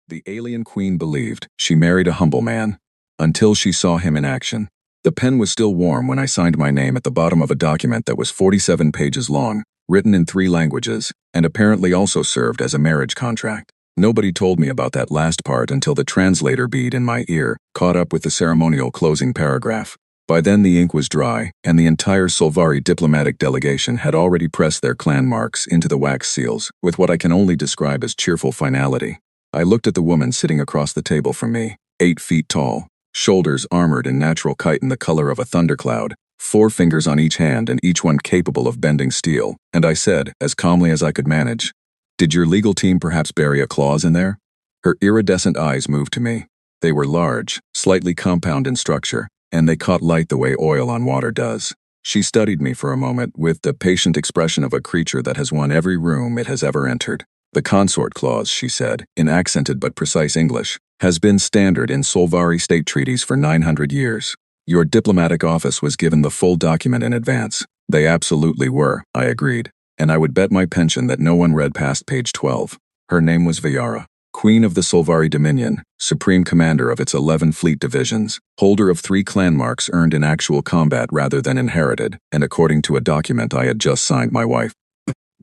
The alien queen believed she married a humble man until she saw him in action. The pen was still warm when I signed my name at the bottom of a document that was 47 pages long, written in 3 languages, and apparently also served as a marriage contract. Nobody told me about that last part until the translator bead in my ear caught up with the ceremonial closing paragraph. By then the ink was dry, and the entire Solvari diplomatic delegation had already pressed their clan marks into the wax seals, with what I can only describe as cheerful finality. I looked at the woman sitting across the table from me, 8 feet tall, shoulders armored in natural chitin the color of a thundercloud, 4 fingers on each hand and each one capable of bending steel, and I said, as calmly as I could manage, "Did your legal team perhaps bury a clause in there?" Her iridescent eyes moved to me. They were large, slightly compound in structure, and they caught light the way oil on water does. She studied me for a moment with the patient expression of a creature that has won every room it has ever entered. "The consort clause," she said, in accented but precise English, "has been standard in Solvari state treaties for 900 years. Your diplomatic office was given the full document in advance." "They absolutely were," I agreed, and I would bet my pension that no one read past page 12. Her name was Viara, Queen of the Solvari Dominion, Supreme Commander of its 11 fleet divisions, holder of 3 clan marks earned in actual combat rather than inherited, and according to a document I had just signed my wife.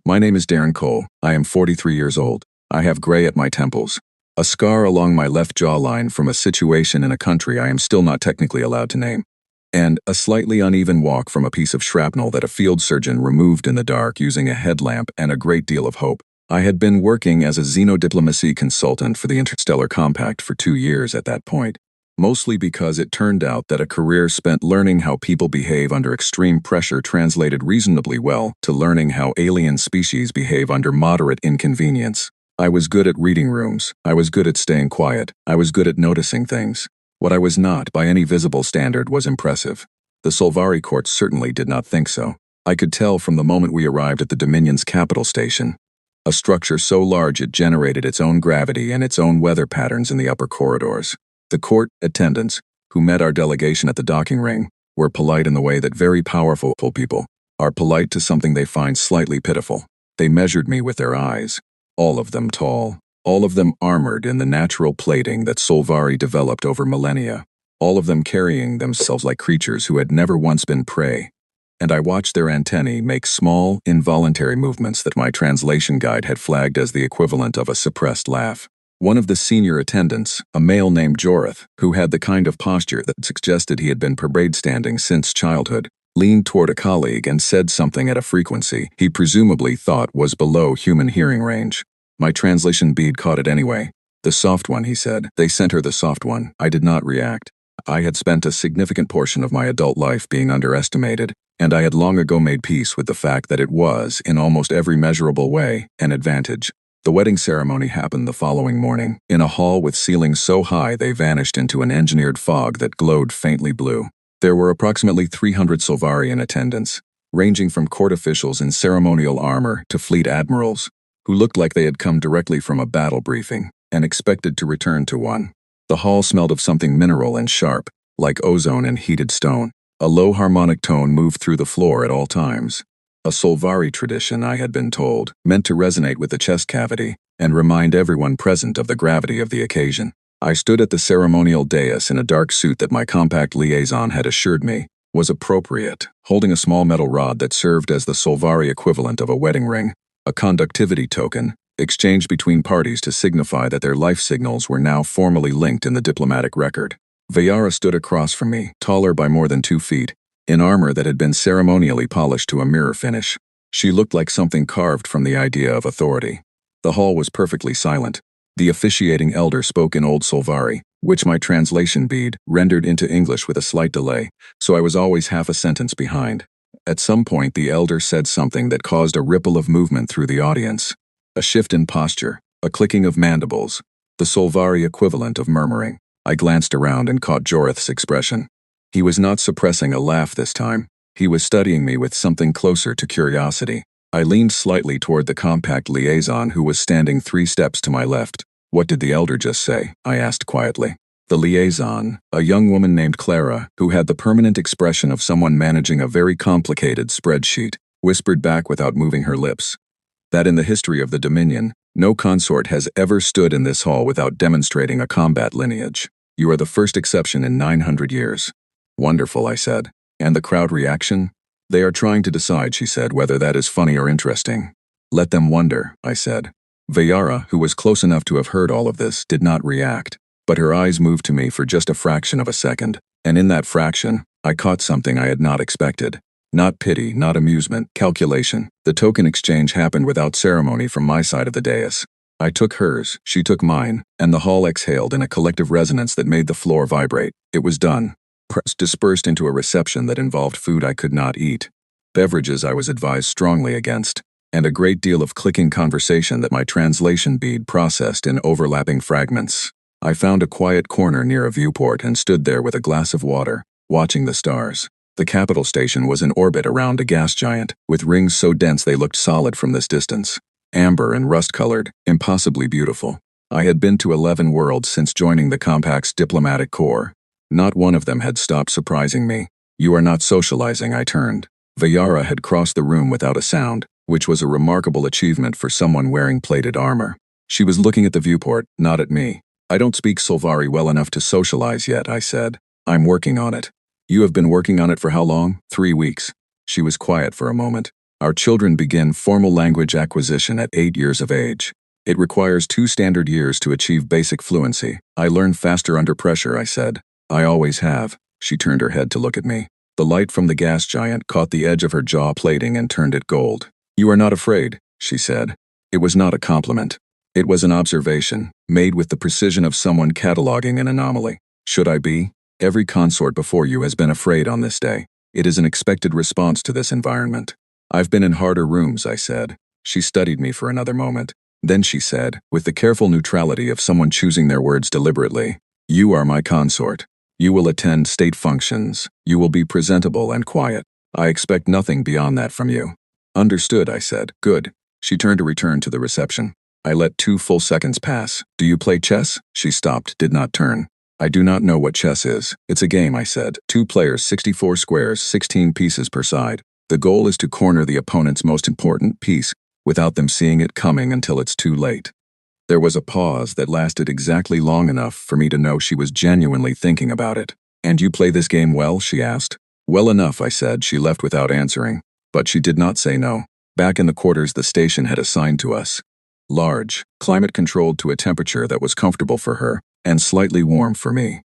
"My name is Darren Cole. I am 43 years old. I have gray at my temples, a scar along my left jawline from a situation in a country I am still not technically allowed to name, and a slightly uneven walk from a piece of shrapnel that a field surgeon removed in the dark using a headlamp and a great deal of hope. I had been working as a xenodiplomacy consultant for the Interstellar Compact for 2 years at that point, mostly because it turned out that a career spent learning how people behave under extreme pressure translated reasonably well to learning how alien species behave under moderate inconvenience. I was good at reading rooms, I was good at staying quiet, I was good at noticing things. What I was not, by any visible standard, was impressive. The Solvari court certainly did not think so. I could tell from the moment we arrived at the Dominion's capital station, a structure so large it generated its own gravity and its own weather patterns in the upper corridors. The court attendants, who met our delegation at the docking ring, were polite in the way that very powerful people are polite to something they find slightly pitiful. They measured me with their eyes, all of them tall, all of them armored in the natural plating that Solvari developed over millennia, all of them carrying themselves like creatures who had never once been prey. And I watched their antennae make small, involuntary movements that my translation guide had flagged as the equivalent of a suppressed laugh. One of the senior attendants, a male named Jorith, who had the kind of posture that suggested he had been parade standing since childhood, leaned toward a colleague and said something at a frequency he presumably thought was below human hearing range. My translation bead caught it anyway. "The soft one," he said. "They sent her the soft one." I did not react. I had spent a significant portion of my adult life being underestimated, and I had long ago made peace with the fact that it was, in almost every measurable way, an advantage. The wedding ceremony happened the following morning, in a hall with ceilings so high they vanished into an engineered fog that glowed faintly blue. There were approximately 300 Solvari in attendance, ranging from court officials in ceremonial armor to fleet admirals, who looked like they had come directly from a battle briefing and expected to return to one. The hall smelled of something mineral and sharp, like ozone and heated stone. A low harmonic tone moved through the floor at all times. A Solvari tradition, I had been told, meant to resonate with the chest cavity and remind everyone present of the gravity of the occasion. I stood at the ceremonial dais in a dark suit that my compact liaison had assured me was appropriate, holding a small metal rod that served as the Solvari equivalent of a wedding ring, a conductivity token, exchanged between parties to signify that their life signals were now formally linked in the diplomatic record. Viara stood across from me, taller by more than 2 feet, in armor that had been ceremonially polished to a mirror finish. She looked like something carved from the idea of authority. The hall was perfectly silent. The officiating elder spoke in Old Solvari, which my translation bead rendered into English with a slight delay, so I was always half a sentence behind. At some point the elder said something that caused a ripple of movement through the audience. A shift in posture, a clicking of mandibles, the Solvari equivalent of murmuring. I glanced around and caught Jorith's expression. He was not suppressing a laugh this time. He was studying me with something closer to curiosity. I leaned slightly toward the compact liaison who was standing 3 steps to my left. "What did the elder just say?" I asked quietly. The liaison, a young woman named Clara, who had the permanent expression of someone managing a very complicated spreadsheet, whispered back without moving her lips, "That in the history of the Dominion, No consort has ever stood in this hall without demonstrating a combat lineage. You are the first exception in 900 years. Wonderful, I said. And the crowd reaction? They are trying to decide, she said, whether that is funny or interesting. Let them wonder, I said. Vayara, who was close enough to have heard all of this, did not react, but her eyes moved to me for just a fraction of a second, and in that fraction, I caught something I had not expected. Not pity, not amusement, calculation. The token exchange happened without ceremony from my side of the dais. I took hers, she took mine, and the hall exhaled in a collective resonance that made the floor vibrate. It was done. Press dispersed into a reception that involved food I could not eat, beverages I was advised strongly against, and a great deal of clicking conversation that my translation bead processed in overlapping fragments. I found a quiet corner near a viewport and stood there with a glass of water, watching the stars. The capital station was in orbit around a gas giant, with rings so dense they looked solid from this distance. Amber and rust-colored, impossibly beautiful. I had been to 11 worlds since joining the Compact's diplomatic corps. Not one of them had stopped surprising me. You are not socializing, I turned. Vayara had crossed the room without a sound, which was a remarkable achievement for someone wearing plated armor. She was looking at the viewport, not at me. I don't speak Solvari well enough to socialize yet, I said. I'm working on it. You have been working on it for how long? 3 weeks. She was quiet for a moment. Our children begin formal language acquisition at 8 years of age. It requires 2 standard years to achieve basic fluency. I learn faster under pressure, I said. I always have. She turned her head to look at me. The light from the gas giant caught the edge of her jaw plating and turned it gold. You are not afraid, she said. It was not a compliment. It was an observation, made with the precision of someone cataloging an anomaly. Should I be? Every consort before you has been afraid on this day. It is an expected response to this environment. I've been in harder rooms, I said. She studied me for another moment. Then she said, with the careful neutrality of someone choosing their words deliberately, you are my consort. You will attend state functions. You will be presentable and quiet. I expect nothing beyond that from you. Understood, I said. Good. She turned to return to the reception. I let 2 full seconds pass. Do you play chess? She stopped, did not turn. I do not know what chess is. It's a game, I said. 2 players, 64 squares, 16 pieces per side. The goal is to corner the opponent's most important piece without them seeing it coming until it's too late. There was a pause that lasted exactly long enough for me to know she was genuinely thinking about it. And you play this game well? She asked. Well enough, I said. She left without answering. But she did not say no. Back in the quarters the station had assigned to us. Large, climate-controlled to a temperature that was comfortable for her, and slightly warm for me.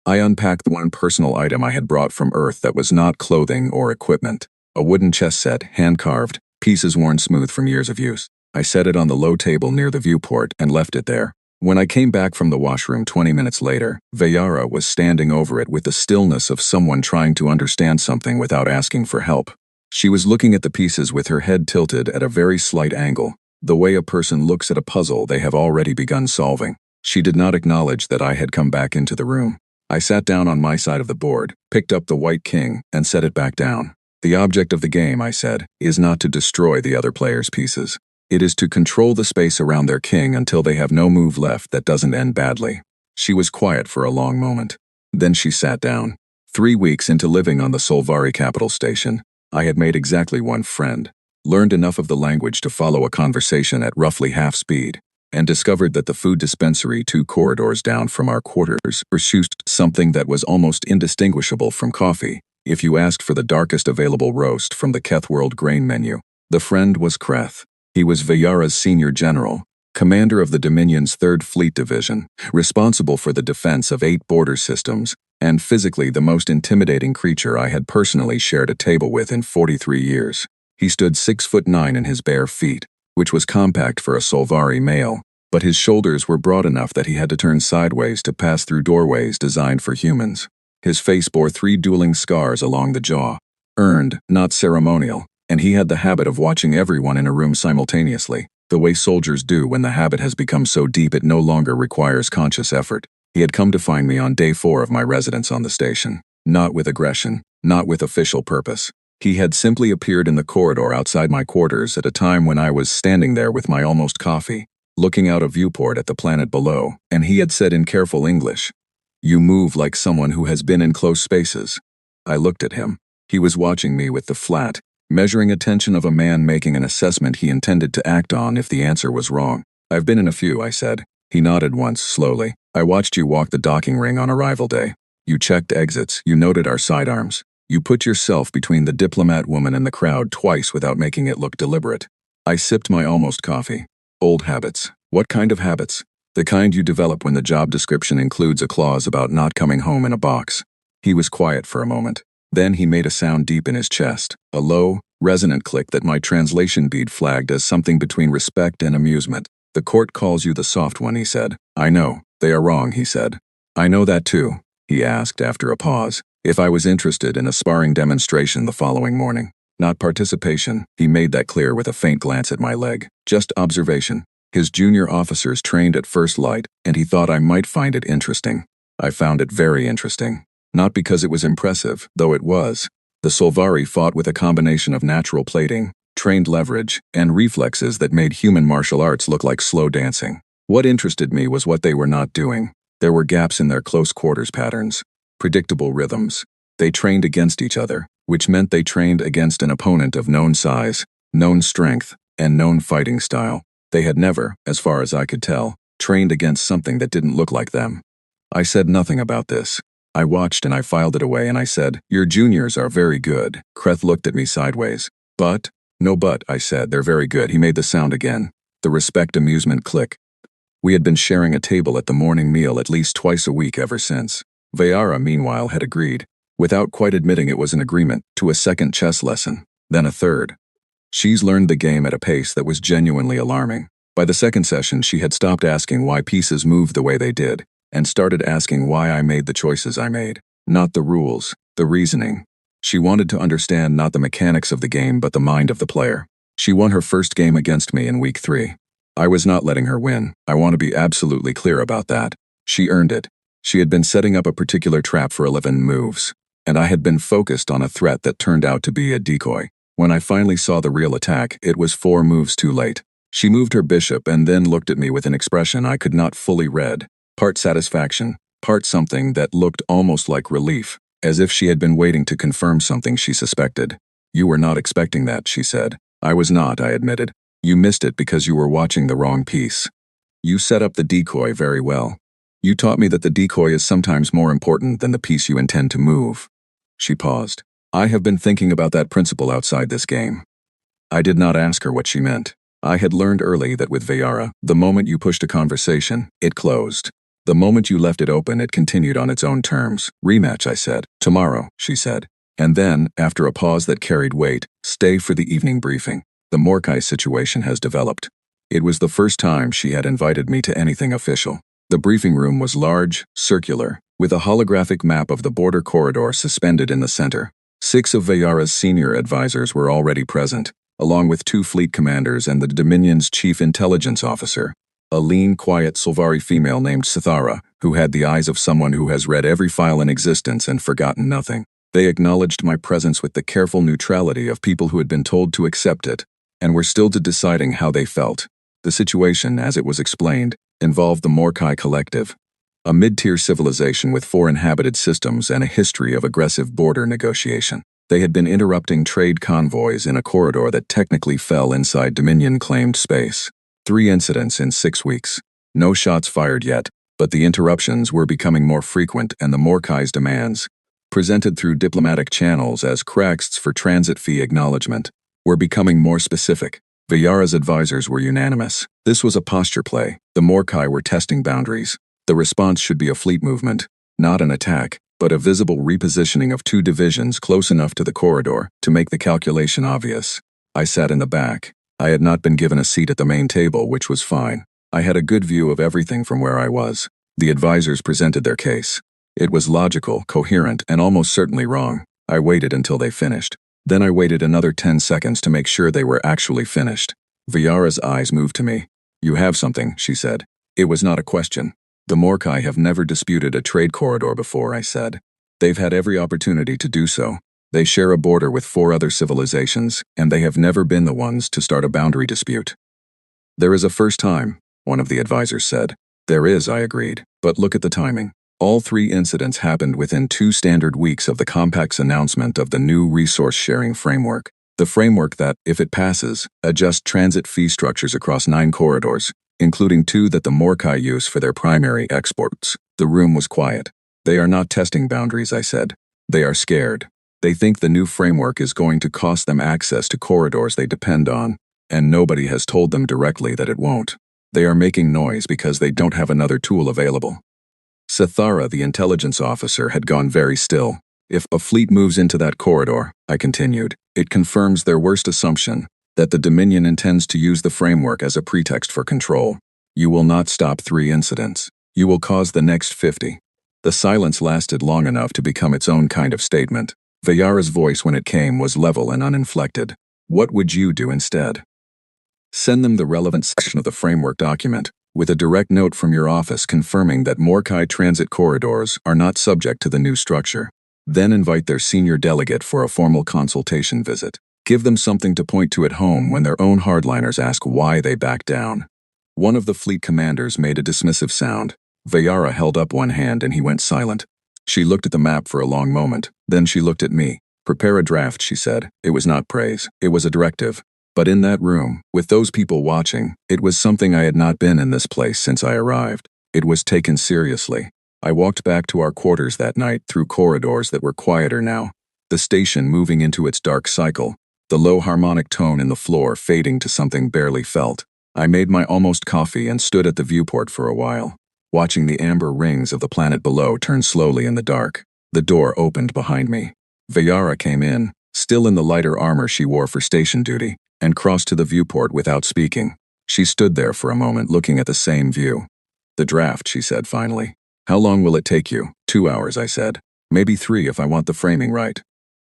I unpacked the one personal item I had brought from Earth that was not clothing or equipment. A wooden chess set, hand-carved, pieces worn smooth from years of use. I set it on the low table near the viewport and left it there. When I came back from the washroom 20 minutes later, Vayara was standing over it with the stillness of someone trying to understand something without asking for help. She was looking at the pieces with her head tilted at a very slight angle, the way a person looks at a puzzle they have already begun solving. She did not acknowledge that I had come back into the room. I sat down on my side of the board, picked up the white king, and set it back down. The object of the game, I said, is not to destroy the other player's pieces. It is to control the space around their king until they have no move left that doesn't end badly. She was quiet for a long moment. Then she sat down. 3 weeks into living on the Solvari capital station, I had made exactly one friend, learned enough of the language to follow a conversation at roughly half speed, and discovered that the food dispensary 2 corridors down from our quarters produced something that was almost indistinguishable from coffee if you asked for the darkest available roast from the Keth World grain menu. The friend was Kreth. He was Vayara's senior general, commander of the Dominion's 3rd Fleet Division, responsible for the defense of 8 border systems, and physically the most intimidating creature I had personally shared a table with in 43 years. He stood 6'9" in his bare feet, which was compact for a Solvari male, but his shoulders were broad enough that he had to turn sideways to pass through doorways designed for humans. His face bore 3 dueling scars along the jaw, earned, not ceremonial, and he had the habit of watching everyone in a room simultaneously, the way soldiers do when the habit has become so deep it no longer requires conscious effort. He had come to find me on day 4 of my residence on the station, not with aggression, not with official purpose. He had simply appeared in the corridor outside my quarters at a time when I was standing there with my almost coffee, looking out a viewport at the planet below, and he had said in careful English, "You move like someone who has been in close spaces." I looked at him. He was watching me with the flat, measuring attention of a man making an assessment he intended to act on if the answer was wrong. I've been in a few, I said. He nodded once, slowly. I watched you walk the docking ring on arrival day. You checked exits, you noted our sidearms. You put yourself between the diplomat woman and the crowd twice without making it look deliberate. I sipped my almost coffee. Old habits. What kind of habits? The kind you develop when the job description includes a clause about not coming home in a box. He was quiet for a moment. Then he made a sound deep in his chest, a low, resonant click that my translation bead flagged as something between respect and amusement. The court calls you the soft one, he said. I know. They are wrong, he said. I know that too, he asked after a pause, if I was interested in a sparring demonstration the following morning. Not participation, he made that clear with a faint glance at my leg. Just observation. His junior officers trained at first light, and he thought I might find it interesting. I found it very interesting. Not because it was impressive, though it was. The Solvari fought with a combination of natural plating, trained leverage, and reflexes that made human martial arts look like slow dancing. What interested me was what they were not doing. There were gaps in their close quarters patterns, predictable rhythms. They trained against each other, which meant they trained against an opponent of known size, known strength, and known fighting style. They had never, as far as I could tell, trained against something that didn't look like them. I said nothing about this. I watched and I filed it away and I said, your juniors are very good. Kreth looked at me sideways. But? No but, I said, they're very good. He made the sound again. The respect amusement click. We had been sharing a table at the morning meal at least twice a week ever since. Vayara, meanwhile, had agreed, without quite admitting it was an agreement, to a second chess lesson, then a third. She's learned the game at a pace that was genuinely alarming. By the second session, she had stopped asking why pieces moved the way they did, and started asking why I made the choices I made. Not the rules, the reasoning. She wanted to understand not the mechanics of the game but the mind of the player. She won her first game against me in week 3. I was not letting her win. I want to be absolutely clear about that. She earned it. She had been setting up a particular trap for 11 moves, and I had been focused on a threat that turned out to be a decoy. When I finally saw the real attack, it was 4 moves too late. She moved her bishop and then looked at me with an expression I could not fully read. Part satisfaction, part something that looked almost like relief, as if she had been waiting to confirm something she suspected. You were not expecting that, she said. I was not, I admitted. You missed it because you were watching the wrong piece. You set up the decoy very well. You taught me that the decoy is sometimes more important than the piece you intend to move. She paused. I have been thinking about that principle outside this game. I did not ask her what she meant. I had learned early that with Vayara, the moment you pushed a conversation, it closed. The moment you left it open, it continued on its own terms. Rematch, I said. Tomorrow, she said. And then, after a pause that carried weight, stay for the evening briefing. The Morkai situation has developed. It was the first time she had invited me to anything official. The briefing room was large, circular, with a holographic map of the border corridor suspended in the center. 6 of Vayara's senior advisors were already present, along with 2 fleet commanders and the Dominion's chief intelligence officer, a lean, quiet Solvari female named Sithara, who had the eyes of someone who has read every file in existence and forgotten nothing. They acknowledged my presence with the careful neutrality of people who had been told to accept it, and were still deciding how they felt. The situation, as it was explained, involved the Morkai Collective, a mid-tier civilization with 4 inhabited systems and a history of aggressive border negotiation. They had been interrupting trade convoys in a corridor that technically fell inside Dominion-claimed space. 3 incidents in 6 weeks. No shots fired yet, but the interruptions were becoming more frequent and the Morkai's demands, presented through diplomatic channels as cracks for transit fee acknowledgement, were becoming more specific. Vayara's advisors were unanimous. This was a posture play. The Morkai were testing boundaries. The response should be a fleet movement, not an attack, but a visible repositioning of 2 divisions close enough to the corridor to make the calculation obvious. I sat in the back. I had not been given a seat at the main table, which was fine. I had a good view of everything from where I was. The advisors presented their case. It was logical, coherent, and almost certainly wrong. I waited until they finished. Then I waited another 10 seconds to make sure they were actually finished. Vayara's eyes moved to me. You have something, she said. It was not a question. The Morkai have never disputed a trade corridor before, I said. They've had every opportunity to do so. They share a border with 4 other civilizations, and they have never been the ones to start a boundary dispute. There is a first time, one of the advisors said. There is, I agreed, but look at the timing. All 3 incidents happened within 2 standard weeks of the Compact's announcement of the new resource-sharing framework. The framework that, if it passes, adjusts transit fee structures across 9 corridors, including 2 that the Morkai use for their primary exports. The room was quiet. They are not testing boundaries, I said. They are scared. They think the new framework is going to cost them access to corridors they depend on, and nobody has told them directly that it won't. They are making noise because they don't have another tool available. Sithara, the intelligence officer, had gone very still. If a fleet moves into that corridor, I continued, it confirms their worst assumption, that the Dominion intends to use the framework as a pretext for control. You will not stop 3 incidents. You will cause the next 50. The silence lasted long enough to become its own kind of statement. Vayara's voice when it came was level and uninflected. What would you do instead? Send them the relevant section of the framework document, with a direct note from your office confirming that Morkai transit corridors are not subject to the new structure. Then invite their senior delegate for a formal consultation visit. Give them something to point to at home when their own hardliners ask why they back down. One of the fleet commanders made a dismissive sound. Vayara held up one hand and he went silent. She looked at the map for a long moment, then she looked at me. Prepare a draft, she said. It was not praise, it was a directive. But in that room, with those people watching, it was something I had not been in this place since I arrived. It was taken seriously. I walked back to our quarters that night through corridors that were quieter now, the station moving into its dark cycle, the low harmonic tone in the floor fading to something barely felt. I made my almost coffee and stood at the viewport for a while, watching the amber rings of the planet below turn slowly in the dark. The door opened behind me. Vayara came in, still in the lighter armor she wore for station duty, and crossed to the viewport without speaking. She stood there for a moment looking at the same view. The draft, she said finally. How long will it take you? 2 hours, I said. Maybe 3 if I want the framing right.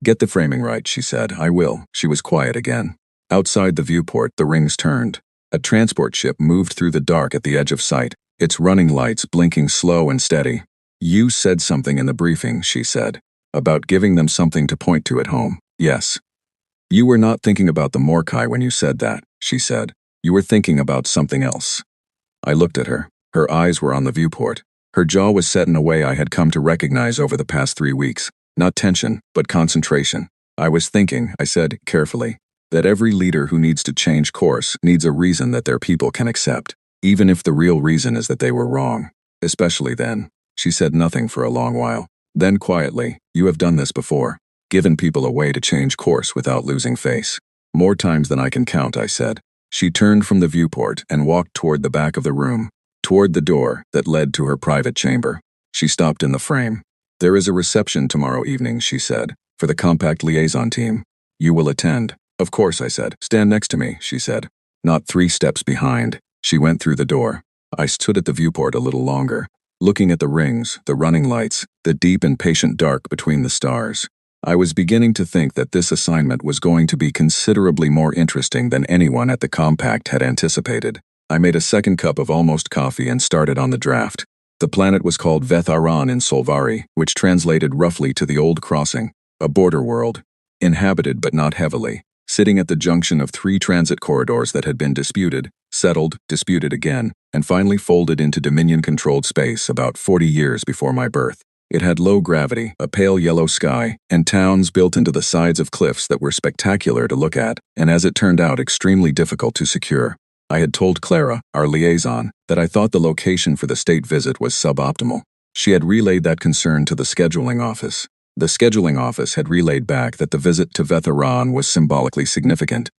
Get the framing right, she said. I will. She was quiet again. Outside the viewport, the rings turned. A transport ship moved through the dark at the edge of sight, its running lights blinking slow and steady. You said something in the briefing, she said, about giving them something to point to at home. Yes. You were not thinking about the Morkai when you said that, she said. You were thinking about something else. I looked at her. Her eyes were on the viewport. Her jaw was set in a way I had come to recognize over the past 3 weeks. Not tension, but concentration. I was thinking, I said, carefully, that every leader who needs to change course needs a reason that their people can accept, even if the real reason is that they were wrong. Especially then. She said nothing for a long while. Then quietly, you have done this before. Given people a way to change course without losing face. More times than I can count, I said. She turned from the viewport and walked toward the back of the room, toward the door that led to her private chamber. She stopped in the frame. There is a reception tomorrow evening, she said, for the compact liaison team. You will attend. Of course, I said. Stand next to me, she said. Not 3 steps behind. She went through the door. I stood at the viewport a little longer, looking at the rings, the running lights, the deep and patient dark between the stars. I was beginning to think that this assignment was going to be considerably more interesting than anyone at the compact had anticipated. I made a second cup of almost coffee and started on the draft. The planet was called Vetharan in Solvari, which translated roughly to the Old Crossing, a border world, inhabited but not heavily, sitting at the junction of 3 transit corridors that had been disputed, settled, disputed again, and finally folded into Dominion-controlled space about 40 years before my birth. It had low gravity, a pale yellow sky, and towns built into the sides of cliffs that were spectacular to look at, and as it turned out extremely difficult to secure. I had told Clara, our liaison, that I thought the location for the state visit was suboptimal. She had relayed that concern to the scheduling office. The scheduling office had relayed back that the visit to Vetharan was symbolically significant.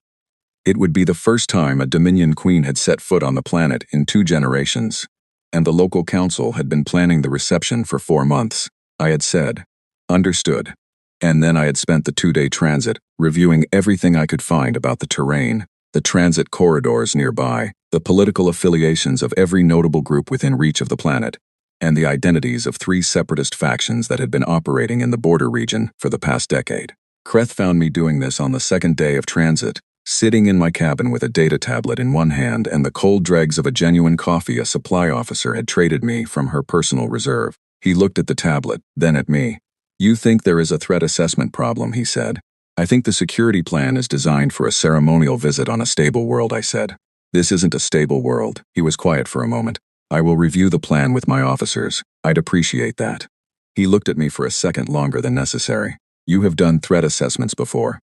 It would be the first time a Dominion queen had set foot on the planet in 2 generations, and the local council had been planning the reception for 4 months. I had said, understood. And then I had spent the 2-day transit, reviewing everything I could find about the terrain, the transit corridors nearby, the political affiliations of every notable group within reach of the planet, and the identities of 3 separatist factions that had been operating in the border region for the past decade. Kreth found me doing this on the 2nd day of transit, sitting in my cabin with a data tablet in one hand and the cold dregs of a genuine coffee a supply officer had traded me from her personal reserve. He looked at the tablet, then at me. You think there is a threat assessment problem, he said. I think the security plan is designed for a ceremonial visit on a stable world, I said. This isn't a stable world. He was quiet for a moment. I will review the plan with my officers. I'd appreciate that. He looked at me for a second longer than necessary. You have done threat assessments before.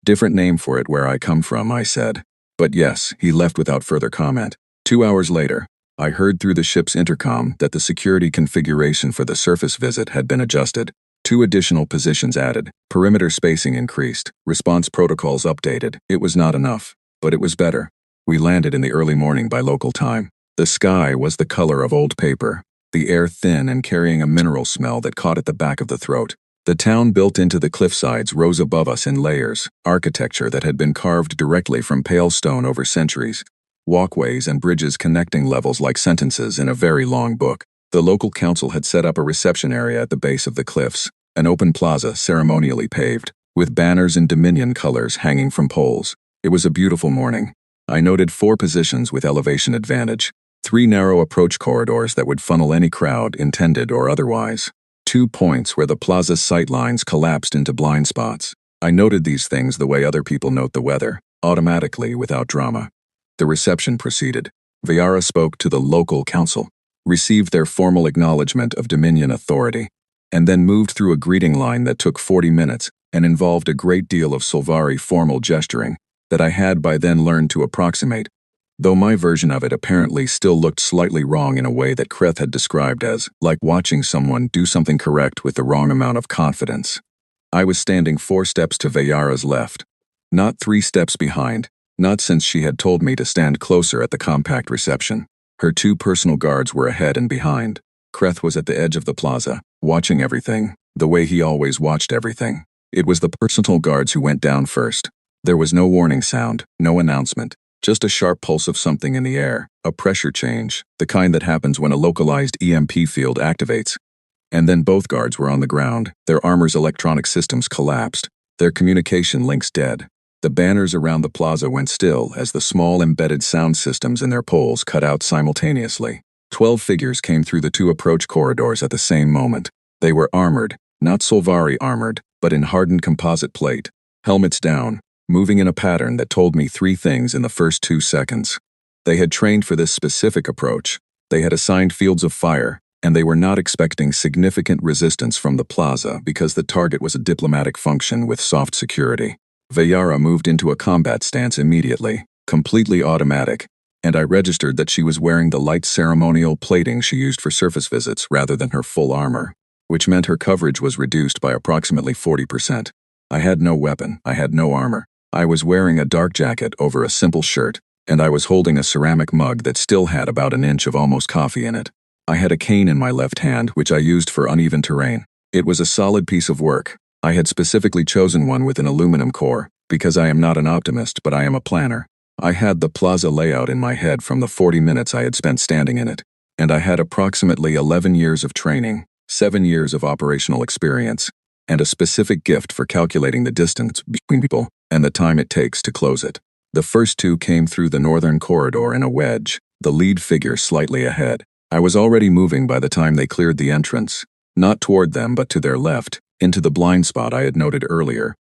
Different name for it where I come from, I said. But yes, he left without further comment. 2 hours later, I heard through the ship's intercom that the security configuration for the surface visit had been adjusted. 2 additional positions added, perimeter spacing increased, response protocols updated. It was not enough, but it was better. We landed in the early morning by local time. The sky was the color of old paper, the air thin and carrying a mineral smell that caught at the back of the throat. The town built into the cliffsides rose above us in layers, architecture that had been carved directly from pale stone over centuries. Walkways and bridges connecting levels like sentences in a very long book. The local council had set up a reception area at the base of the cliffs, an open plaza ceremonially paved, with banners in Dominion colors hanging from poles. It was a beautiful morning. I noted 4 positions with elevation advantage, 3 narrow approach corridors that would funnel any crowd, intended or otherwise, 2 points where the plaza's sight lines collapsed into blind spots. I noted these things the way other people note the weather, automatically without drama. The reception proceeded. Vayara spoke to the local council, received their formal acknowledgement of Dominion authority, and then moved through a greeting line that took 40 minutes and involved a great deal of Solvari formal gesturing that I had by then learned to approximate, though my version of it apparently still looked slightly wrong in a way that Kreth had described as like watching someone do something correct with the wrong amount of confidence. I was standing 4 steps to Vayara's left, not 3 steps behind. Not since she had told me to stand closer at the compact reception. Her 2 personal guards were ahead and behind. Kreth was at the edge of the plaza, watching everything, the way he always watched everything. It was the personal guards who went down first. There was no warning sound, no announcement, just a sharp pulse of something in the air, a pressure change, the kind that happens when a localized EMP field activates. And then both guards were on the ground, their armor's electronic systems collapsed, their communication links dead. The banners around the plaza went still as the small embedded sound systems in their poles cut out simultaneously. 12 figures came through the 2 approach corridors at the same moment. They were armored, not Solvari armored, but in hardened composite plate, helmets down, moving in a pattern that told me 3 things in the first 2 seconds. They had trained for this specific approach. They had assigned fields of fire, and they were not expecting significant resistance from the plaza because the target was a diplomatic function with soft security. Vayara moved into a combat stance immediately, completely automatic, and I registered that she was wearing the light ceremonial plating she used for surface visits rather than her full armor, which meant her coverage was reduced by approximately 40%. I had no weapon, I had no armor. I was wearing a dark jacket over a simple shirt, and I was holding a ceramic mug that still had about an inch of almost coffee in it. I had a cane in my left hand, which I used for uneven terrain. It was a solid piece of work. I had specifically chosen one with an aluminum core, because I am not an optimist, but I am a planner. I had the plaza layout in my head from the 40 minutes I had spent standing in it, and I had approximately 11 years of training, 7 years of operational experience, and a specific gift for calculating the distance between people and the time it takes to close it. The first 2 came through the northern corridor in a wedge, the lead figure slightly ahead. I was already moving by the time they cleared the entrance, not toward them but to their left, into the blind spot I had noted earlier.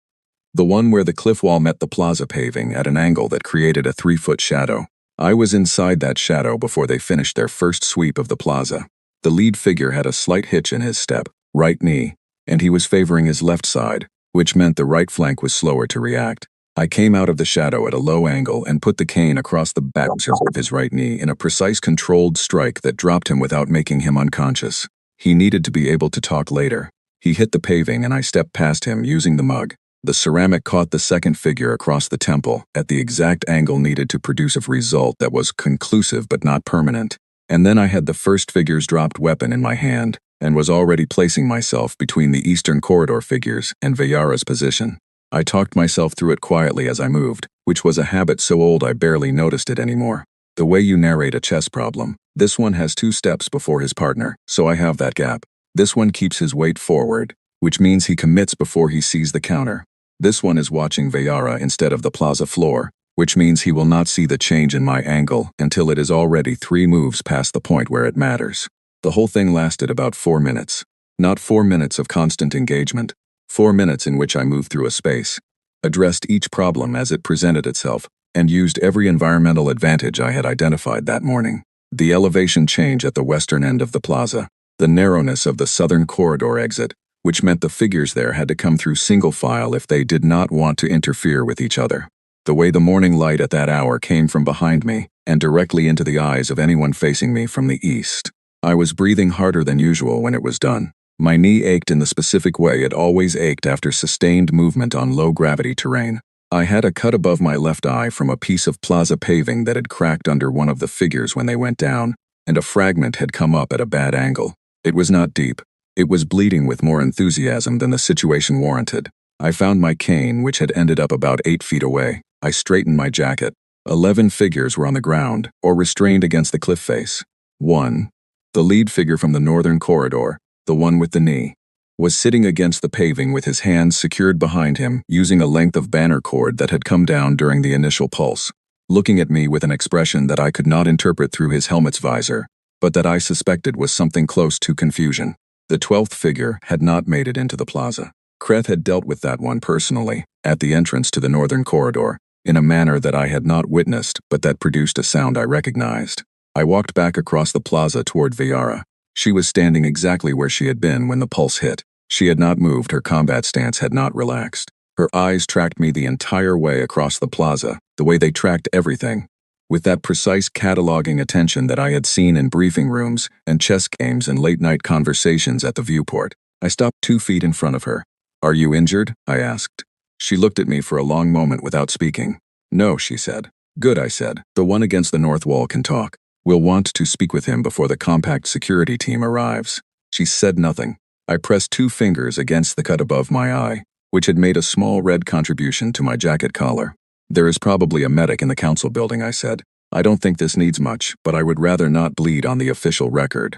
The one where the cliff wall met the plaza paving at an angle that created a 3-foot shadow. I was inside that shadow before they finished their first sweep of the plaza. The lead figure had a slight hitch in his step, right knee, and he was favoring his left side, which meant the right flank was slower to react. I came out of the shadow at a low angle and put the cane across the back of his right knee in a precise controlled strike that dropped him without making him unconscious. He needed to be able to talk later. He hit the paving and I stepped past him using the mug. The ceramic caught the second figure across the temple at the exact angle needed to produce a result that was conclusive but not permanent. And then I had the first figure's dropped weapon in my hand and was already placing myself between the eastern corridor figures and Vayara's position. I talked myself through it quietly as I moved, which was a habit so old I barely noticed it anymore. The way you narrate a chess problem. This one has 2 steps before his partner, so I have that gap. This one keeps his weight forward, which means he commits before he sees the counter. This one is watching Vayara instead of the plaza floor, which means he will not see the change in my angle until it is already 3 moves past the point where it matters. The whole thing lasted about 4 minutes. Not 4 minutes of constant engagement, 4 minutes in which I moved through a space, addressed each problem as it presented itself, and used every environmental advantage I had identified that morning. The elevation change at the western end of the plaza, the narrowness of the southern corridor exit, which meant the figures there had to come through single file if they did not want to interfere with each other. The way the morning light at that hour came from behind me, and directly into the eyes of anyone facing me from the east. I was breathing harder than usual when it was done. My knee ached in the specific way it always ached after sustained movement on low-gravity terrain. I had a cut above my left eye from a piece of plaza paving that had cracked under one of the figures when they went down, and a fragment had come up at a bad angle. It was not deep. It was bleeding with more enthusiasm than the situation warranted. I found my cane, which had ended up about 8 feet away. I straightened my jacket. 11 figures were on the ground, or restrained against the cliff face. 1. The lead figure from the northern corridor, the one with the knee, was sitting against the paving with his hands secured behind him using a length of banner cord that had come down during the initial pulse, looking at me with an expression that I could not interpret through his helmet's visor, but that I suspected was something close to confusion. The 12th figure had not made it into the plaza. Kreth had dealt with that one personally, at the entrance to the northern corridor, in a manner that I had not witnessed but that produced a sound I recognized. I walked back across the plaza toward Viara. She was standing exactly where she had been when the pulse hit. She had not moved, her combat stance had not relaxed. Her eyes tracked me the entire way across the plaza, the way they tracked everything, with that precise cataloging attention that I had seen in briefing rooms and chess games and late-night conversations at the viewport. I stopped 2 feet in front of her. "Are you injured?" I asked. She looked at me for a long moment without speaking. "No," she said. "Good," I said. "The one against the north wall can talk. We'll want to speak with him before the compact security team arrives." She said nothing. I pressed 2 fingers against the cut above my eye, which had made a small red contribution to my jacket collar. "There is probably a medic in the council building," I said. "I don't think this needs much, but I would rather not bleed on the official record."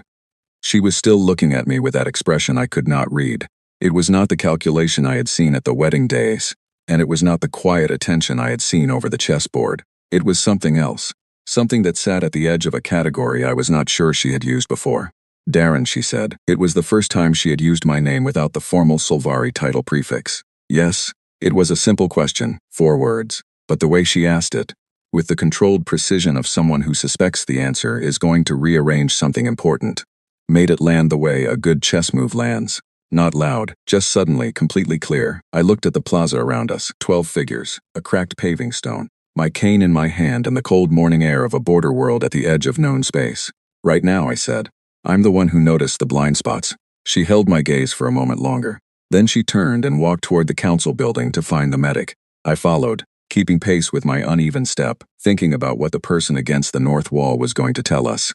She was still looking at me with that expression I could not read. It was not the calculation I had seen at the wedding days, and it was not the quiet attention I had seen over the chessboard. It was something else. Something that sat at the edge of a category I was not sure she had used before. "Darren," she said. It was the first time she had used my name without the formal Solvari title prefix. "Yes." It was a simple question, 4 words, but the way she asked it, with the controlled precision of someone who suspects the answer is going to rearrange something important, made it land the way a good chess move lands. Not loud, just suddenly, completely clear. I looked at the plaza around us, 12 figures, a cracked paving stone, my cane in my hand and the cold morning air of a border world at the edge of known space. "Right now," I said. "I'm the one who noticed the blind spots." She held my gaze for a moment longer. Then she turned and walked toward the council building to find the medic. I followed, keeping pace with my uneven step, thinking about what the person against the north wall was going to tell us,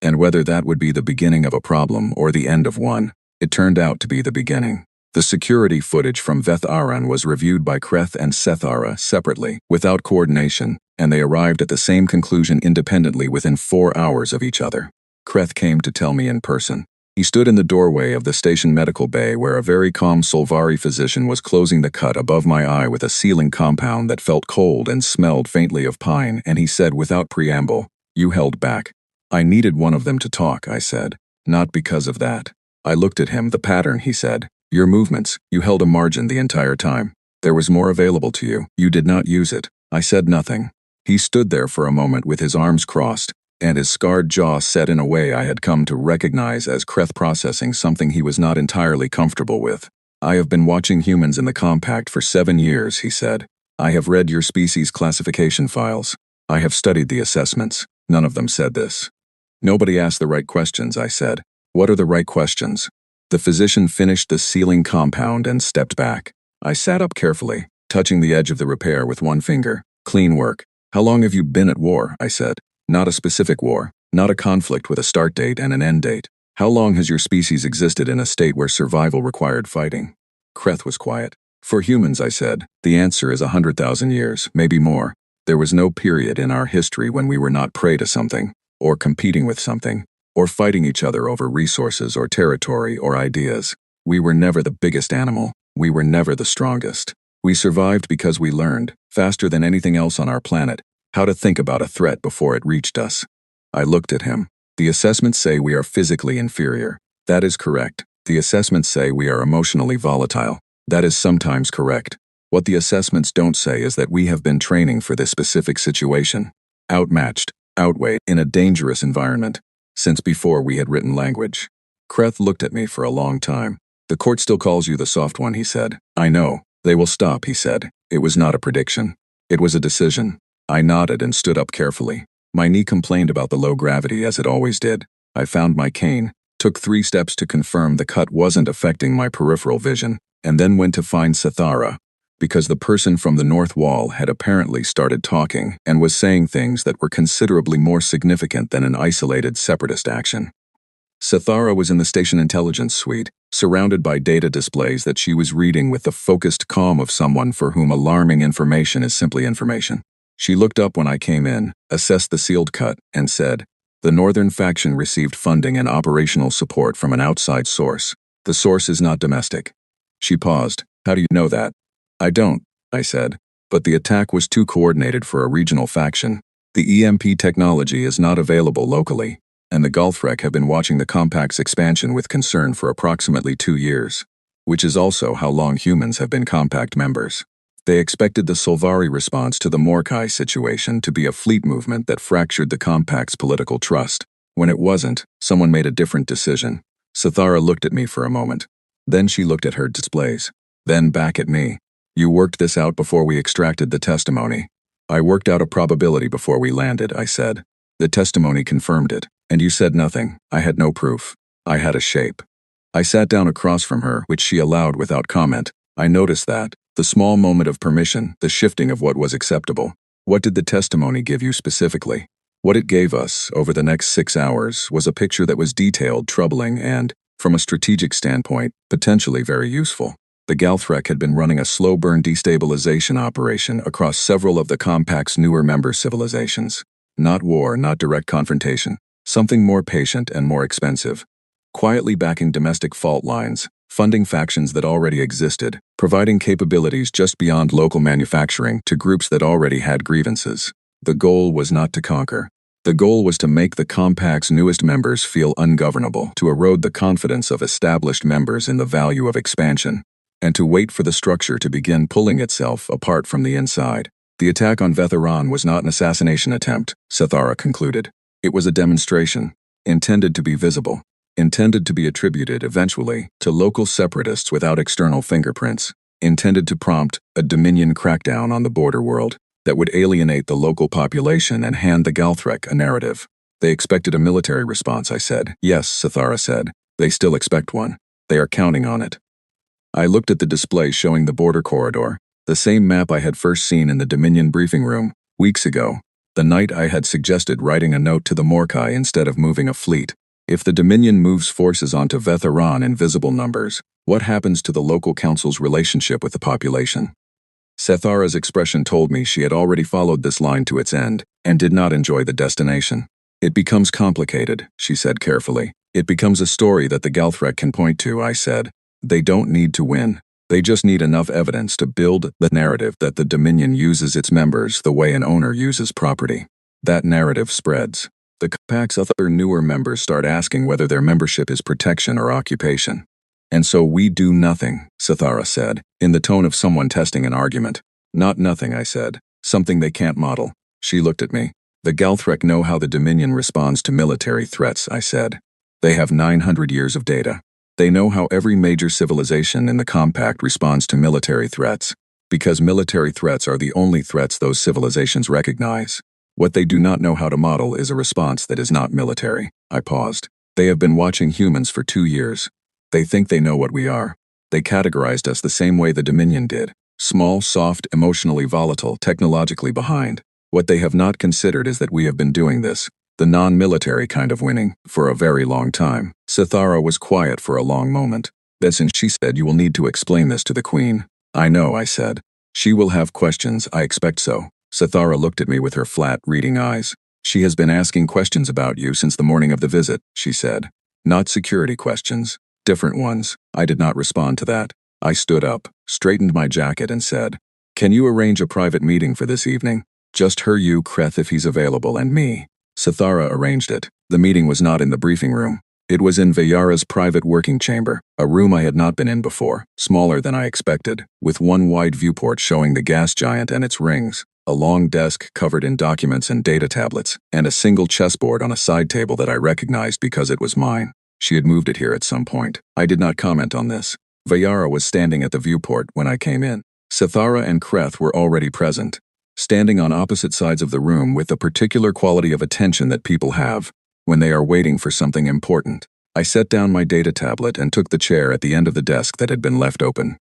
and whether that would be the beginning of a problem or the end of one. It turned out to be the beginning. The security footage from Veth Aran was reviewed by Kreth and Seth Ara separately, without coordination, and they arrived at the same conclusion independently within 4 hours of each other. Kreth came to tell me in person. He stood in the doorway of the station medical bay where a very calm Solvari physician was closing the cut above my eye with a sealing compound that felt cold and smelled faintly of pine, and he said without preamble, "You held back." "I needed one of them to talk," I said. "Not because of that." I looked at him. "The pattern," he said. "Your movements, you held a margin the entire time. There was more available to you. You did not use it." I said nothing. He stood there for a moment with his arms crossed, and his scarred jaw set in a way I had come to recognize as Kreth processing something he was not entirely comfortable with. "I have been watching humans in the compact for 7 years," he said. "I have read your species classification files. I have studied the assessments. None of them said this." "Nobody asked the right questions," I said. "What are the right questions?" The physician finished the sealing compound and stepped back. I sat up carefully, touching the edge of the repair with one finger. "Clean work." "How long have you been at war?" I said. "Not a specific war, not a conflict with a start date and an end date. How long has your species existed in a state where survival required fighting?" Kreth was quiet. "For humans," I said, "the answer is 100,000 years, maybe more. There was no period in our history when we were not prey to something, or competing with something, or fighting each other over resources or territory or ideas. We were never the biggest animal. We were never the strongest. We survived because we learned, faster than anything else on our planet, how to think about a threat before it reached us." I looked at him. "The assessments say we are physically inferior. That is correct. The assessments say we are emotionally volatile. That is sometimes correct. What the assessments don't say is that we have been training for this specific situation. Outmatched, outweighed, in a dangerous environment, since before we had written language." Kreth looked at me for a long time. "The court still calls you the soft one," he said. "I know. They will stop," he said. "It was not a prediction. It was a decision." I nodded and stood up carefully. My knee complained about the low gravity as it always did. I found my cane, took 3 steps to confirm the cut wasn't affecting my peripheral vision, and then went to find Sithara, because the person from the north wall had apparently started talking and was saying things that were considerably more significant than an isolated separatist action. Sithara was in the station intelligence suite, surrounded by data displays that she was reading with the focused calm of someone for whom alarming information is simply information. She looked up when I came in, assessed the sealed cut, and said, "The Northern faction received funding and operational support from an outside source. The source is not domestic." She paused. "How do you know that?" "I don't," I said, "but the attack was too coordinated for a regional faction. The EMP technology is not available locally, and the Gulfrec have been watching the Compact's expansion with concern for approximately 2 years, which is also how long humans have been Compact members. They expected the Solvari response to the Morkai situation to be a fleet movement that fractured the Compact's political trust. When it wasn't, someone made a different decision." Sithara looked at me for a moment. Then she looked at her displays. Then back at me. "You worked this out before we extracted the testimony." "I worked out a probability before we landed," I said. "The testimony confirmed it, and you said nothing." "I had no proof. I had a shape." I sat down across from her, which she allowed without comment. I noticed that, the small moment of permission, the shifting of what was acceptable. "What did the testimony give you specifically?" "What it gave us, over the next 6 hours, was a picture that was detailed, troubling, and, from a strategic standpoint, potentially very useful. The Galthrek had been running a slow-burn destabilization operation across several of the Compact's newer member civilizations. Not war, not direct confrontation. Something more patient and more expensive. Quietly backing domestic fault lines, funding factions that already existed, providing capabilities just beyond local manufacturing to groups that already had grievances. The goal was not to conquer. The goal was to make the Compact's newest members feel ungovernable, to erode the confidence of established members in the value of expansion, and to wait for the structure to begin pulling itself apart from the inside. The attack on Vetheran was not an assassination attempt, Sithara concluded. It was a demonstration, intended to be visible, intended to be attributed eventually to local separatists without external fingerprints, intended to prompt a Dominion crackdown on the border world that would alienate the local population and hand the Galthrek a narrative. "They expected a military response," I said. "Yes," Sithara said. "They still expect one. They are counting on it." I looked at the display showing the border corridor, the same map I had first seen in the Dominion briefing room, weeks ago, the night I had suggested writing a note to the Morkai instead of moving a fleet. If the Dominion moves forces onto Vetheran in visible numbers, what happens to the local council's relationship with the population? Sithara's expression told me she had already followed this line to its end, and did not enjoy the destination. "It becomes complicated," she said carefully. "It becomes a story that the Galthrek can point to," I said. "They don't need to win. They just need enough evidence to build the narrative that the Dominion uses its members the way an owner uses property. That narrative spreads. The Compact's other newer members start asking whether their membership is protection or occupation. And so we do nothing," Sithara said, in the tone of someone testing an argument. "Not nothing," I said. "Something they can't model." She looked at me. "The Galthrek know how the Dominion responds to military threats," I said. "They have 900 years of data. They know how every major civilization in the Compact responds to military threats, because military threats are the only threats those civilizations recognize. What they do not know how to model is a response that is not military." I paused. "They have been watching humans for 2 years. They think they know what we are. They categorized us the same way the Dominion did. Small, soft, emotionally volatile, technologically behind. What they have not considered is that we have been doing this, the non-military kind of winning, for a very long time." Sithara was quiet for a long moment. "Then she said, you will need to explain this to the Queen." "I know," I said. "She will have questions, I expect so." Sithara looked at me with her flat, reading eyes. "She has been asking questions about you since the morning of the visit," she said. "Not security questions. Different ones." I did not respond to that. I stood up, straightened my jacket and said, "Can you arrange a private meeting for this evening? Just her, you, Kreth if he's available, and me." Sithara arranged it. The meeting was not in the briefing room. It was in Vayara's private working chamber, a room I had not been in before, smaller than I expected, with one wide viewport showing the gas giant and its rings, a long desk covered in documents and data tablets, and a single chessboard on a side table that I recognized because it was mine. She had moved it here at some point. I did not comment on this. Vayara was standing at the viewport when I came in. Sithara and Kreth were already present. standing on opposite sides of the room with the particular quality of attention that people have when they are waiting for something important. I set down my data tablet and took the chair at the end of the desk that had been left open.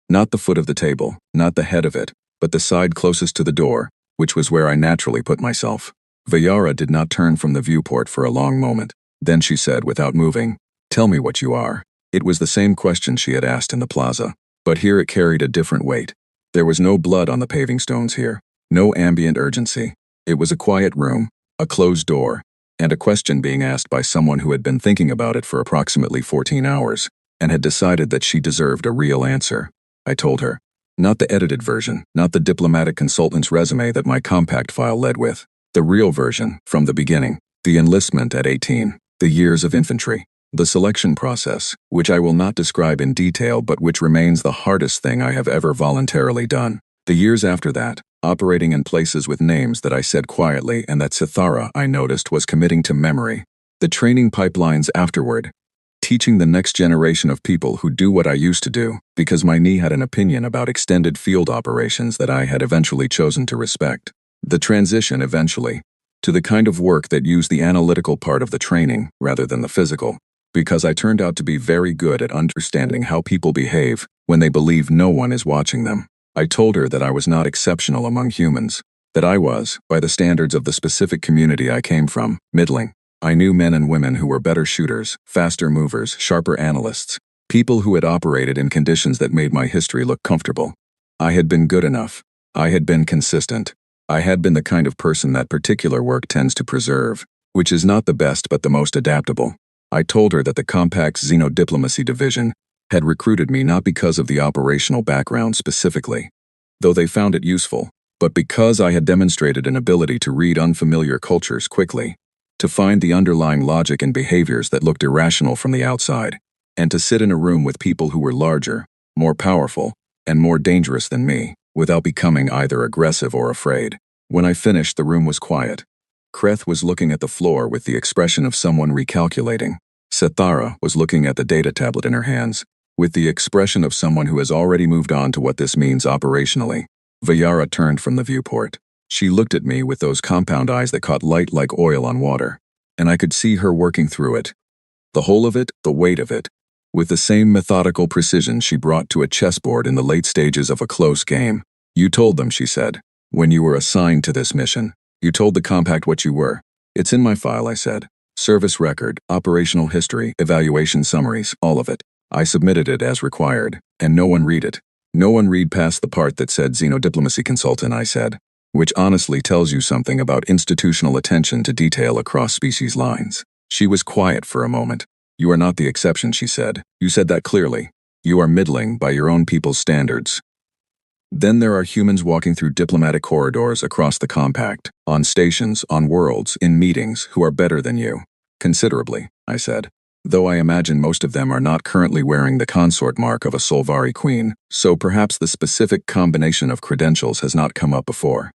Not the foot of the table, not the head of it, but the side closest to the door, which was where I naturally put myself. Vayara did not turn from the viewport for a long moment. Then she said, without moving, "Tell me what you are." It was the same question she had asked in the plaza, but here it carried a different weight. There was no blood on the paving stones here, no ambient urgency. It was a quiet room, a closed door, and a question being asked by someone who had been thinking about it for approximately 14 hours and had decided that she deserved a real answer. I told her. Not the edited version, not the diplomatic consultant's resume that my compact file led with. The real version, from the beginning. The enlistment at 18, the years of infantry, the selection process, which I will not describe in detail but which remains the hardest thing I have ever voluntarily done. The years after that, operating in places with names that I said quietly and that Sithara, I noticed, was committing to memory. The training pipelines afterward. Teaching the next generation of people who do what I used to do, because my knee had an opinion about extended field operations that I had eventually chosen to respect. The transition, eventually, to the kind of work that used the analytical part of the training rather than the physical, because I turned out to be very good at understanding how people behave when they believe no one is watching them. I told her that I was not exceptional among humans, that I was, by the standards of the specific community I came from, middling. I knew men and women who were better shooters, faster movers, sharper analysts, people who had operated in conditions that made my history look comfortable. I had been good enough. I had been consistent. I had been the kind of person that particular work tends to preserve, which is not the best but the most adaptable. I told her that the Compact's Xenodiplomacy Division had recruited me not because of the operational background specifically, though they found it useful, but because I had demonstrated an ability to read unfamiliar cultures quickly, to find the underlying logic and behaviors that looked irrational from the outside, and to sit in a room with people who were larger, more powerful, and more dangerous than me, without becoming either aggressive or afraid. When I finished, the room was quiet. Kreth was looking at the floor with the expression of someone recalculating. Sithara was looking at the data tablet in her hands, with the expression of someone who has already moved on to what this means operationally. Vayara turned from the viewport. She looked at me with those compound eyes that caught light like oil on water, and I could see her working through it. The whole of it, the weight of it, with the same methodical precision she brought to a chessboard in the late stages of a close game. "You told them," she said, "when you were assigned to this mission. You told the Compact what you were." "It's in my file," I said. "Service record, operational history, evaluation summaries, all of it. I submitted it as required, and no one read it. No one read past the part that said Xenodiplomacy Consultant," I said, "which honestly tells you something about institutional attention to detail across species lines." She was quiet for a moment. "You are not the exception," she said. "You said that clearly. You are middling by your own people's standards. Then there are humans walking through diplomatic corridors across the Compact, on stations, on worlds, in meetings, who are better than you. Considerably," I said. "Though I imagine most of them are not currently wearing the consort mark of a Solvari queen, so perhaps the specific combination of credentials has not come up before."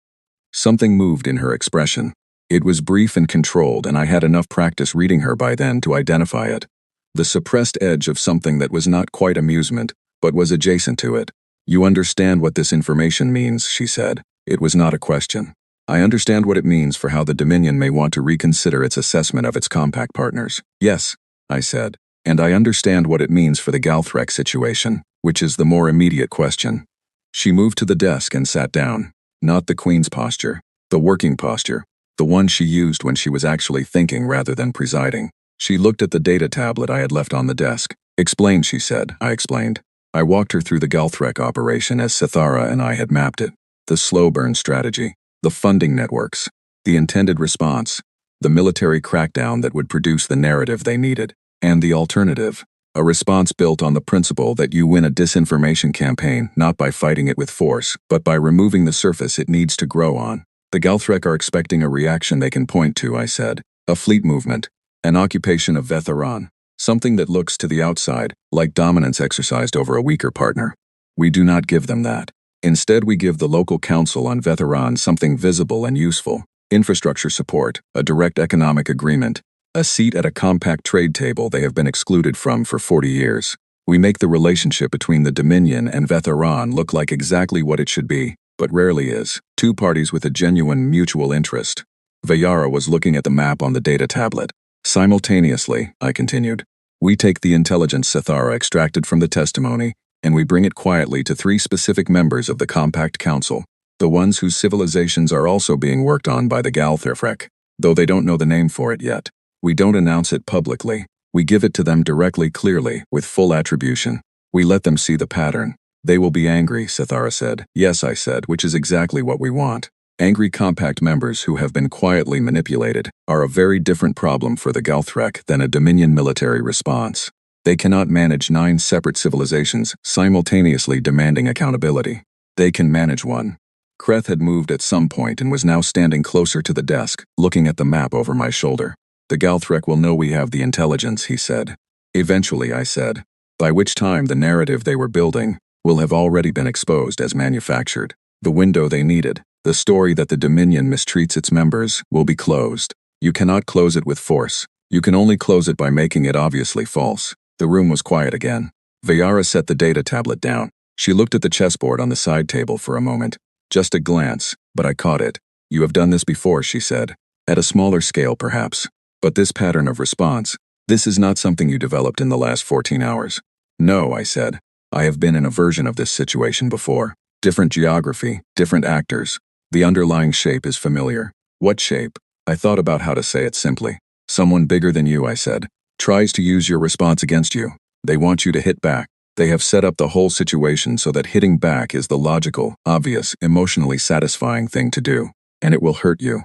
Something moved in her expression. It was brief and controlled, and I had enough practice reading her by then to identify it. The suppressed edge of something that was not quite amusement, but was adjacent to it. "You understand what this information means," she said. It was not a question. "I understand what it means for how the Dominion may want to reconsider its assessment of its Compact partners." "Yes," I said. "And I understand what it means for the Galthrek situation, which is the more immediate question." She moved to the desk and sat down. Not the Queen's posture, the working posture, the one she used when she was actually thinking rather than presiding. She looked at the data tablet I had left on the desk. "Explain," she said. I explained. I walked her through the Galthrek operation as Sithara and I had mapped it. The slow burn strategy, the funding networks, the intended response, the military crackdown that would produce the narrative they needed, and the alternative, a response built on the principle that you win a disinformation campaign not by fighting it with force, but by removing the surface it needs to grow on. "The Galthrek are expecting a reaction they can point to," I said. "A fleet movement, an occupation of Vetheran, something that looks to the outside like dominance exercised over a weaker partner. We do not give them that. Instead, we give the local council on Vetheran something visible and useful: infrastructure support, a direct economic agreement, a seat at a compact trade table they have been excluded from for 40 years. We make the relationship between the Dominion and Vetheran look like exactly what it should be, but rarely is. Two parties with a genuine mutual interest. Vayara was looking at the map on the data tablet. Simultaneously, I continued, we take the intelligence Sethara extracted from the testimony, and we bring it quietly to 3 specific members of the Compact Council, the ones whose civilizations are also being worked on by the Galtherfrek, though they don't know the name for it yet. We don't announce it publicly. We give it to them directly, clearly, with full attribution. We let them see the pattern. They will be angry, Sethara said. Yes, I said, which is exactly what we want. Angry Compact members who have been quietly manipulated are a very different problem for the Galthrek than a Dominion military response. They cannot manage 9 separate civilizations simultaneously demanding accountability. They can manage one. Kreth had moved at some point and was now standing closer to the desk, looking at the map over my shoulder. The Galthrek will know we have the intelligence, he said. Eventually, I said, by which time the narrative they were building will have already been exposed as manufactured. The window they needed, the story that the Dominion mistreats its members, will be closed. You cannot close it with force. You can only close it by making it obviously false. The room was quiet again. Vayara set the data tablet down. She looked at the chessboard on the side table for a moment. Just a glance, but I caught it. You have done this before, she said. At a smaller scale, perhaps. But this pattern of response, this is not something you developed in the last 14 hours. No, I said. I have been in a version of this situation before. Different geography, different actors. The underlying shape is familiar. What shape? I thought about how to say it simply. Someone bigger than you, I said, tries to use your response against you. They want you to hit back. They have set up the whole situation so that hitting back is the logical, obvious, emotionally satisfying thing to do. And it will hurt you.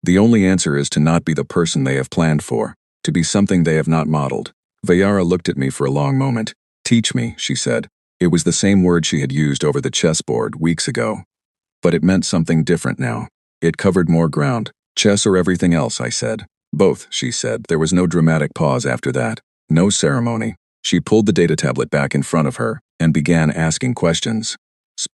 The only answer is to not be the person they have planned for, to be something they have not modeled. Vayara looked at me for a long moment. Teach me, she said. It was the same word she had used over the chessboard weeks ago. But it meant something different now. It covered more ground. Chess or everything else, I said. Both, she said. There was no dramatic pause after that. No ceremony. She pulled the data tablet back in front of her and began asking questions.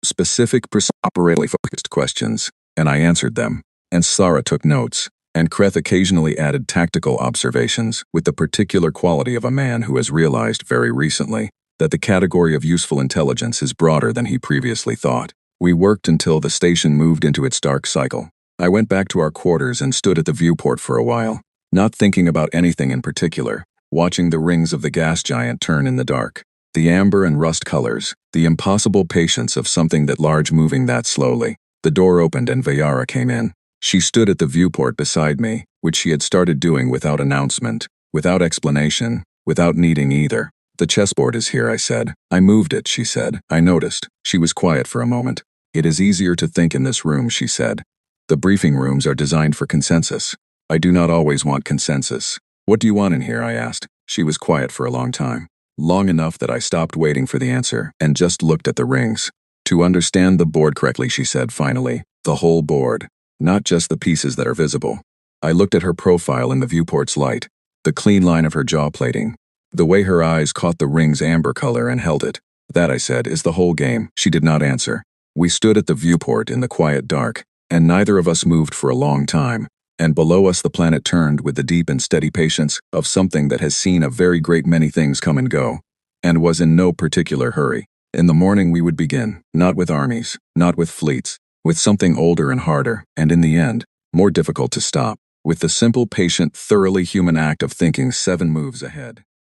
Specific, operationally focused questions, and I answered them. And Sara took notes, and Kreth occasionally added tactical observations with the particular quality of a man who has realized very recently that the category of useful intelligence is broader than he previously thought. We worked until the station moved into its dark cycle. I went back to our quarters and stood at the viewport for a while, not thinking about anything in particular, watching the rings of the gas giant turn in the dark. The amber and rust colors, the impossible patience of something that large moving that slowly. The door opened and Vayara came in. She stood at the viewport beside me, which she had started doing without announcement, without explanation, without needing either. The chessboard is here, I said. I moved it, she said. I noticed. She was quiet for a moment. It is easier to think in this room, she said. The briefing rooms are designed for consensus. I do not always want consensus. What do you want in here, I asked. She was quiet for a long time. Long enough that I stopped waiting for the answer and just looked at the rings. To understand the board correctly, she said finally. The whole board. Not just the pieces that are visible. I looked at her profile in the viewport's light, the clean line of her jaw plating, the way her eyes caught the ring's amber color and held it. That, I said, is the whole game. She did not answer. We stood at the viewport in the quiet dark, and neither of us moved for a long time, and below us the planet turned with the deep and steady patience of something that has seen a very great many things come and go, and was in no particular hurry. In the morning we would begin, not with armies, not with fleets, with something older and harder, and in the end, more difficult to stop, with the simple, patient, thoroughly human act of thinking 7 moves ahead.